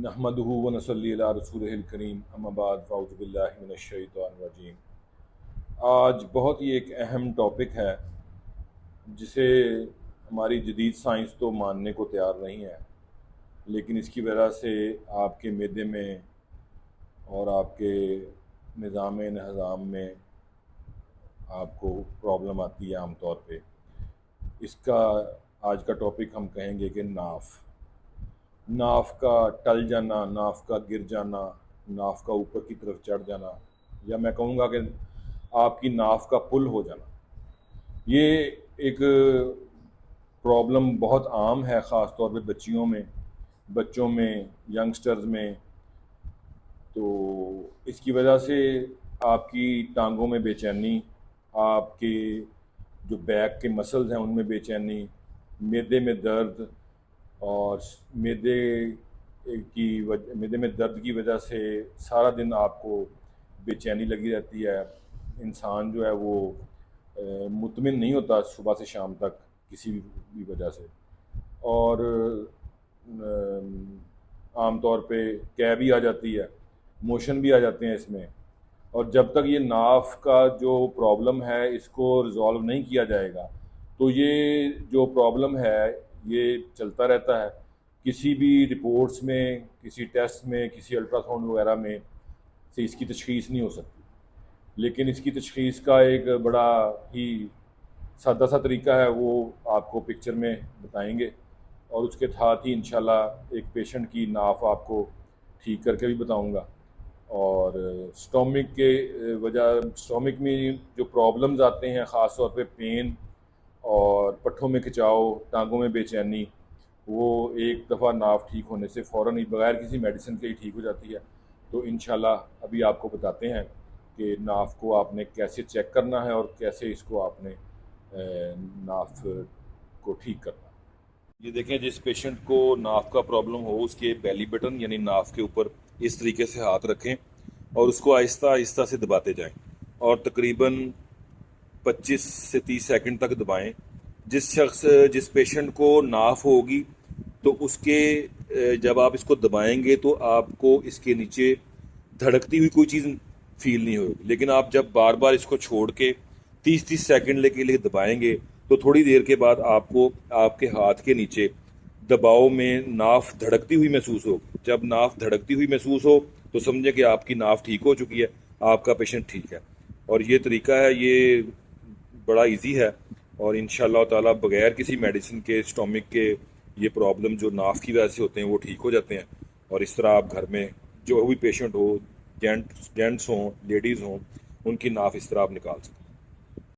نحمدہ و نصلی علی رسولہ الکریم اما بعد فاعوذ باللہ من الشیطان الرجیم۔ آج بہت ہی ایک اہم ٹاپک ہے جسے ہماری جدید سائنس تو ماننے کو تیار نہیں ہے، لیکن اس کی وجہ سے آپ کے معدے میں اور آپ کے نظام انہضام میں آپ کو پرابلم آتی ہے عام طور پہ۔ اس کا آج کا ٹاپک ہم کہیں گے کہ ناف کا ٹل جانا، ناف کا گر جانا، ناف کا اوپر کی طرف چڑھ جانا، یا میں کہوں گا کہ آپ کی ناف کا پل ہو جانا۔ یہ ایک پرابلم بہت عام ہے، خاص طور پہ بچوں میں ینگسٹرز میں۔ تو اس کی وجہ سے آپ کی ٹانگوں میں بے چینی، آپ کے جو بیک کے مسلز ہیں ان میں بے چینی، معدے میں درد، اور معدے میں درد کی وجہ سے سارا دن آپ کو بے چینی لگی رہتی ہے۔ انسان جو ہے وہ مطمئن نہیں ہوتا صبح سے شام تک کسی بھی وجہ سے، اور عام طور پہ قے بھی آ جاتی ہے، موشن بھی آ جاتے ہیں اس میں۔ اور جب تک یہ ناف کا جو پرابلم ہے اس کو ریزالو نہیں کیا جائے گا تو یہ جو پرابلم ہے یہ چلتا رہتا ہے۔ کسی بھی رپورٹس میں، کسی ٹیسٹ میں، کسی الٹرا ساؤنڈ وغیرہ میں سے اس کی تشخیص نہیں ہو سکتی، لیکن اس کی تشخیص کا ایک بڑا ہی سادہ سا طریقہ ہے، وہ آپ کو پکچر میں بتائیں گے، اور اس کے ساتھ ہی انشاءاللہ ایک پیشنٹ کی ناف آپ کو ٹھیک کر کے بھی بتاؤں گا۔ اور اسٹومک میں جو پرابلمز آتے ہیں، خاص طور پہ پین اور پٹھوں میں کھچاؤ، ٹانگوں میں بے چینی، وہ ایک دفعہ ناف ٹھیک ہونے سے فوراً ہی بغیر کسی میڈیسن کے ہی ٹھیک ہو جاتی ہے۔ تو انشاءاللہ ابھی آپ کو بتاتے ہیں کہ ناف کو آپ نے کیسے چیک کرنا ہے اور کیسے اس کو آپ نے ناف کو ٹھیک کرنا ہے۔ یہ دیکھیں، جس پیشنٹ کو ناف کا پرابلم ہو اس کے بیلی بٹن یعنی ناف کے اوپر اس طریقے سے ہاتھ رکھیں اور اس کو آہستہ آہستہ سے دباتے جائیں، اور تقریباً 25 سے 30 سیکنڈ تک دبائیں۔ جس پیشنٹ کو ناف ہوگی تو اس کے جب آپ اس کو دبائیں گے تو آپ کو اس کے نیچے دھڑکتی ہوئی کوئی چیز فیل نہیں ہوگی، لیکن آپ جب بار بار اس کو چھوڑ کے 30 سیکنڈ کے لیے دبائیں گے تو تھوڑی دیر کے بعد آپ کو آپ کے ہاتھ کے نیچے دباؤ میں ناف دھڑکتی ہوئی محسوس ہوگی۔ جب ناف دھڑکتی ہوئی محسوس ہو تو سمجھیں کہ آپ کی ناف ٹھیک ہو چکی ہے، آپ کا پیشنٹ ٹھیک ہے۔ اور یہ طریقہ ہے، یہ بڑا ایزی ہے، اور انشاءاللہ تعالی بغیر کسی میڈیسن کے اسٹومک کے یہ پرابلم جو ناف کی وجہ سے ہوتے ہیں وہ ٹھیک ہو جاتے ہیں۔ اور اس طرح آپ گھر میں جو بھی پیشنٹ ہو، جینٹس ہوں، لیڈیز ہوں، ان کی ناف اس طرح آپ نکال سکتے ہیں۔